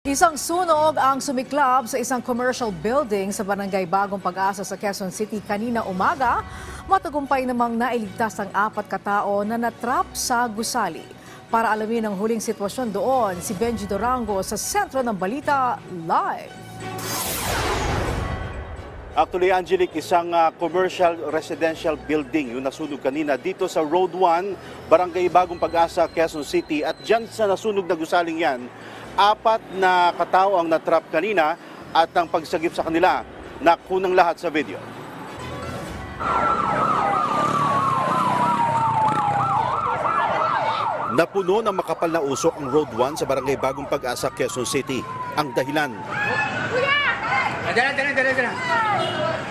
Isang sunog ang sumiklab sa isang commercial building sa Barangay Bagong Pag-asa sa Quezon City kanina umaga. Matagumpay namang nailigtas ang 4 katao na natrap sa gusali. Para alamin ang huling sitwasyon doon, si Benji Dorango sa sentro ng balita live. Actually, Angelic, isang commercial residential building yung nasunog kanina dito sa Road 1, Barangay Bagong Pag-asa, Quezon City. At dyan sa nasunog na gusaling yan, 4 na katao ang natrap kanina at ang pagsagip sa kanila nakunang lahat sa video. Napuno ng makapal na usok ang Road 1 sa Barangay Bagong Pag-asa, Quezon City. Ang dahilan,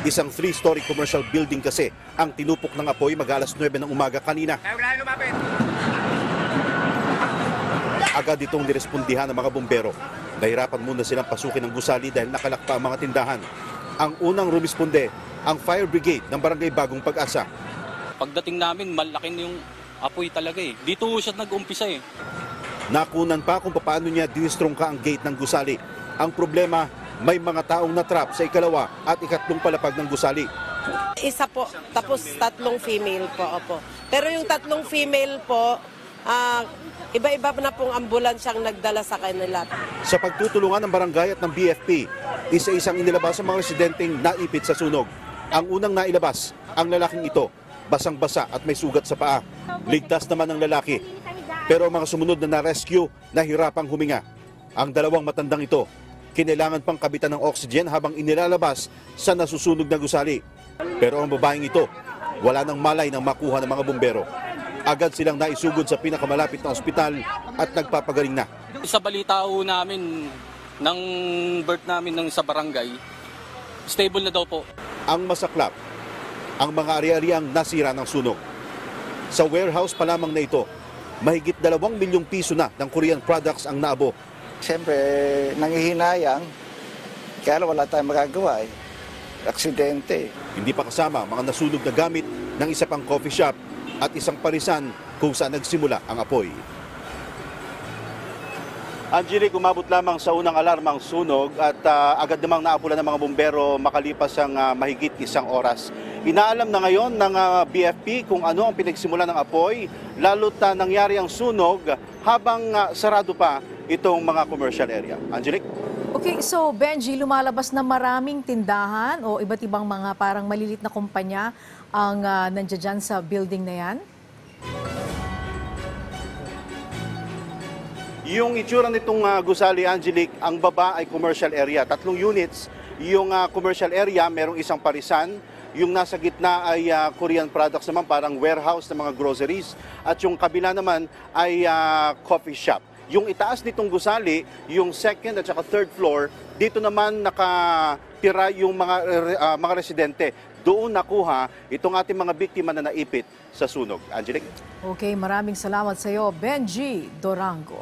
isang 3-story commercial building kasi ang tinupok ng apoy mag-alas 9 ng umaga kanina. Agad itong nirespondihan ng mga bumbero. Nahirapan muna silang pasukin ang gusali dahil nakalakpa ang mga tindahan. Ang unang rumisponde, ang fire brigade ng Barangay Bagong Pag-asa. Pagdating namin, malaki yung apoy talaga eh. Dito siya nag-umpisa eh. Nakunan pa kung paano niya dinistrongka ang gate ng gusali. Ang problema, may mga taong natrap sa ikalawa at ikatlong palapag ng gusali. Isa po, tapos 3 female po. Opo. Pero yung 3 female po, iba-iba na pong ambulansyang nagdala sa kanila. Sa pagtutulungan ng barangay at ng BFP, isa-isang inilabas ang mga residenteng naipit sa sunog. Ang unang nailabas, ang lalaking ito, basang-basa at may sugat sa paa. Ligtas naman ang lalaki. Pero ang mga sumunod na na-rescue, nahirapang huminga. Ang dalawang matandang ito, kinailangan pang kabitan ng oxygen habang inilalabas sa nasusunog na gusali. Pero ang babaeng ito, wala nang malay ng makuha ng mga bumbero. Agad silang naisugod sa pinakamalapit na ospital at nagpapagaling na. Sa balita ho namin, ng birth namin ng sa barangay, stable na daw po. Ang masaklap, ang mga ari-ariang nasira ng sunog. Sa warehouse pa lamang na ito, mahigit 2 milyong piso na ng Korean products ang naabo. Siyempre, nangihinayang, kaya wala tayong magagawa eh. Aksidente. Hindi pa kasama mga nasunog na gamit ng isa pang coffee shop at isang parisan kung saan nagsimula ang apoy. Angelic, umabot lamang sa unang alarmang sunog at agad namang naapulan ng mga bumbero makalipas ang mahigit 1 oras. Inaalam na ngayon ng BFP kung ano ang pinagsimula ng apoy, lalo't nangyari ang sunog habang sarado pa itong mga commercial area. Angelic? Okay, so Benji, lumalabas na maraming tindahan o iba't ibang mga parang malilit na kumpanya ang nandiyan sa building na yan? Yung itsura nitong gusali, Angelic, ang baba ay commercial area. 3 units. Yung commercial area, merong isang parisan. Yung nasa gitna ay Korean products naman, parang warehouse ng mga groceries. At yung kabila naman ay coffee shop. Yung itaas nitong gusali, yung 2nd at saka 3rd floor, dito naman nakatira yung mga residente. Doon nakuha itong ating mga biktima na naipit sa sunog. Angelic? Okay, maraming salamat sa iyo, Benji Dorango.